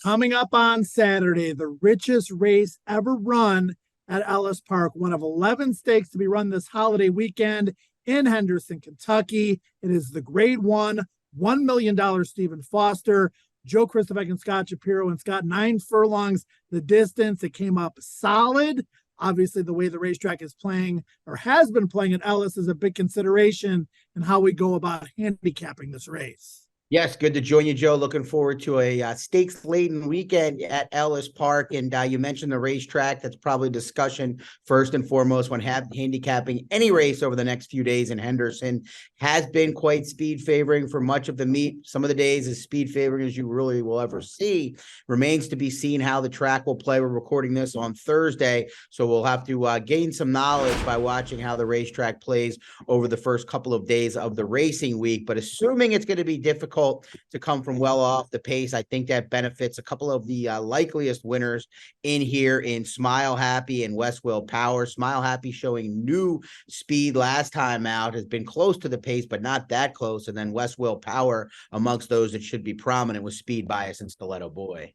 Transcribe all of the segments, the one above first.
Coming up on Saturday, the richest race ever run at Ellis Park, one of 11 stakes to be run this holiday weekend in Henderson, Kentucky. It is the Grade 1, $1 million Stephen Foster, Joe Kristufek and Scott Shapiro, and Scott 9 furlongs the distance. It came up solid. Obviously, the way the racetrack is playing or has been playing at Ellis is a big consideration in how we go about handicapping this race. Yes, good to join you, Joe. Looking forward to a stakes-laden weekend at Ellis Park. And you mentioned the racetrack. That's probably discussion first and foremost when handicapping any race over the next few days in Henderson. Has been quite speed favoring for much of the meet. Some of the days as speed favoring as you really will ever see. Remains to be seen how the track will play. We're recording this on Thursday, so we'll have to gain some knowledge by watching how the racetrack plays over the first couple of days of the racing week. But assuming it's going to be difficult to come from well off the pace, I think that benefits a couple of the likeliest winners in here in Smile Happy and West Will Power. Smile Happy showing new speed last time out, has been close to the pace, but not that close. And then West Will Power amongst those that should be prominent with Speed Bias and Stiletto Boy.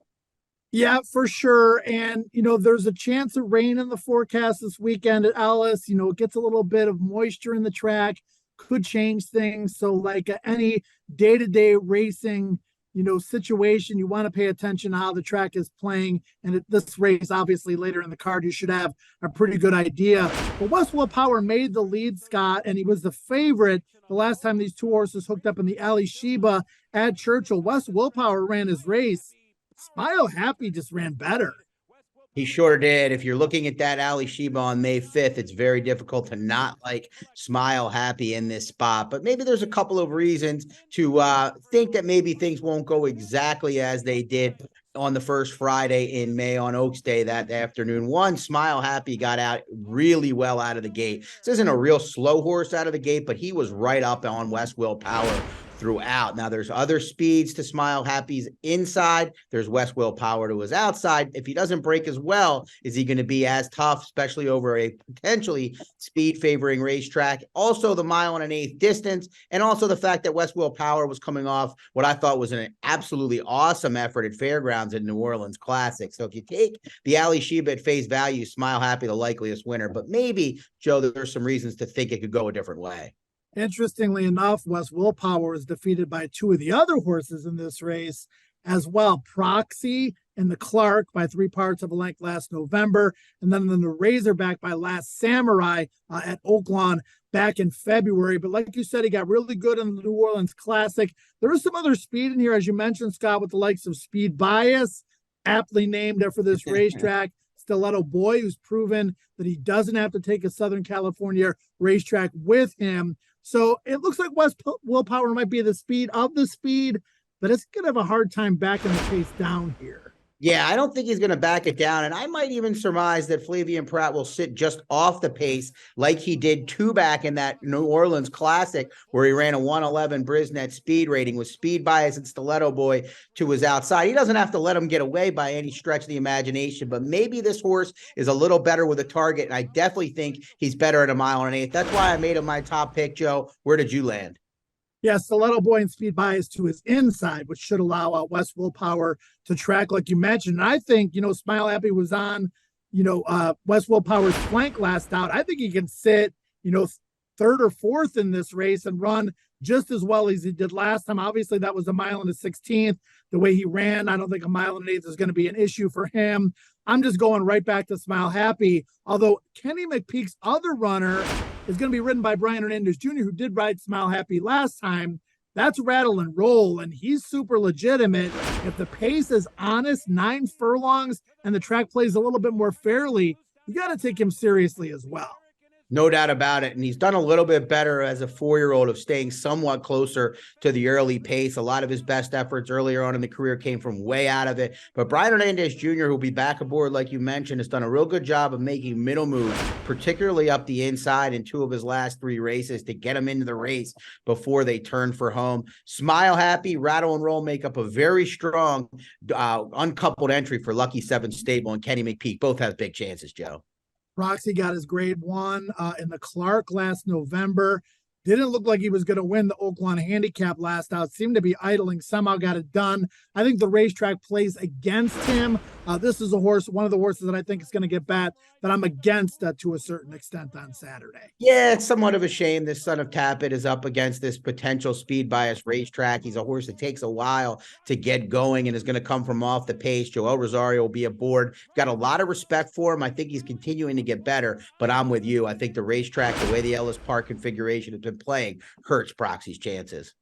Yeah, for sure. And, there's a chance of rain in the forecast this weekend at Ellis. It gets a little bit of moisture in the track, could change things. So like any day-to-day racing, situation, you want to pay attention to how the track is playing. And at this race, obviously later in the card, you should have a pretty good idea. But West Will Power made the lead, Scott, and he was the favorite the last time these two horses hooked up in the Ali Sheba at Churchill. West Will Power ran his race. Smile Happy just ran better. He sure did. If you're looking at that Ali Sheba on May 5th, it's very difficult to not like Smile Happy in this spot. But maybe there's a couple of reasons to think that maybe things won't go exactly as they did on the first Friday in May on Oaks Day that afternoon. One, Smile Happy got out really well out of the gate. This isn't a real slow horse out of the gate, but he was right up on West Will Power throughout. Now, there's other speeds to Smile Happy's inside. There's West Will Power to his outside. If he doesn't break as well, is he going to be as tough, especially over a potentially speed favoring racetrack? Also, the 1 1/8 distance, and also the fact that West Will Power was coming off what I thought was an absolutely awesome effort at Fairgrounds in New Orleans Classic. So if you take the Ali Sheba at face value, Smile Happy the likeliest winner. But maybe, Joe, there's some reasons to think it could go a different way. Interestingly enough, West Will Power was defeated by two of the other horses in this race as well. Proxy and the Clark by 3 parts of a length last November, and then the Razorback by Last Samurai at Oaklawn back in February. But like you said, he got really good in the New Orleans Classic. There is some other speed in here, as you mentioned, Scott, with the likes of Speed Bias, aptly named after this racetrack. Stiletto Boy, who's proven that he doesn't have to take a Southern California racetrack with him. So it looks like West Will Power might be the speed of the speed, but it's going to have a hard time backing the pace down here. Yeah, I don't think he's going to back it down. And I might even surmise that Flavien Prat will sit just off the pace like he did two back in that New Orleans Classic where he ran a 111 Brisnet speed rating with Speed Bias and Stiletto Boy to his outside. He doesn't have to let him get away by any stretch of the imagination, but maybe this horse is a little better with a target. And I definitely think he's better at a 1 1/8. That's why I made him my top pick, Joe. Where did you land? Yeah, Stiletto Boy and Speed Bias to his inside, which should allow West Will Power to track like you mentioned. And I think, Smile Happy was on, West Will Power's flank last out. I think he can sit, third or fourth in this race and run just as well as he did last time. Obviously, that was a 1 16th. The way he ran, I don't think a 1 1/8 is going to be an issue for him. I'm just going right back to Smile Happy. Although Kenny McPeak's other runner is going to be ridden by Brian Hernandez Jr., who did ride Smile Happy last time. That's Rattle and Roll, and he's super legitimate. If the pace is honest, 9 furlongs, and the track plays a little bit more fairly, you got to take him seriously as well. No doubt about it. And he's done a little bit better as a 4-year-old of staying somewhat closer to the early pace. A lot of his best efforts earlier on in the career came from way out of it. But Brian Hernandez Jr., who'll be back aboard, like you mentioned, has done a real good job of making middle moves, particularly up the inside in 2 of his last 3 races to get him into the race before they turn for home. Smile Happy, Rattle and Roll make up a very strong uncoupled entry for Lucky 7 Stable and Kenny McPeak. Both have big chances, Joe. Roxy got his grade 1 in the Clark last November. Didn't look like he was going to win the Oaklawn handicap last out. Seemed to be idling. Somehow got it done. I think the racetrack plays against him. This is a horse, one of the horses that I think is going to get bet, that I'm against to a certain extent on Saturday. Yeah, it's somewhat of a shame this Son of Tapit is up against this potential speed bias racetrack. He's a horse that takes a while to get going and is going to come from off the pace. Joel Rosario will be aboard. Got a lot of respect for him. I think he's continuing to get better, but I'm with you. I think the racetrack, the way the Ellis Park configuration has been playing, hurts Proxy's chances.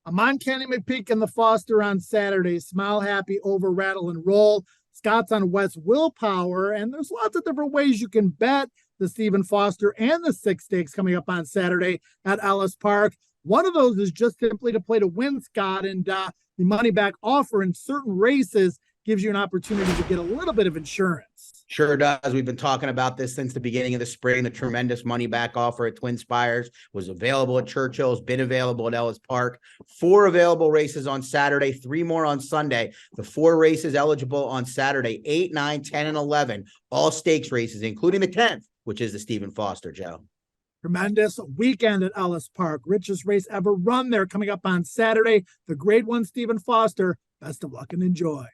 I'm on Kenny McPeak and the Foster on Saturday. Smile Happy over Rattle and Roll. Scott's on West Willpower, and there's lots of different ways you can bet the Stephen Foster and the 6 stakes coming up on Saturday at Ellis Park. One of those is just simply to play to win, Scott, and the money back offer in certain races gives you an opportunity to get a little bit of insurance. Sure does. We've been talking about this since the beginning of the spring. The tremendous money back offer at TwinSpires was available at Churchill, has been available at Ellis Park. 4 available races on Saturday, 3 more on Sunday. The 4 races eligible on Saturday, 8, 9, 10, and 11, all stakes races, including the 10th, which is the Stephen Foster, Joe. Tremendous weekend at Ellis Park. Richest race ever run there coming up on Saturday. The Grade 1 Stephen Foster. Best of luck and enjoy.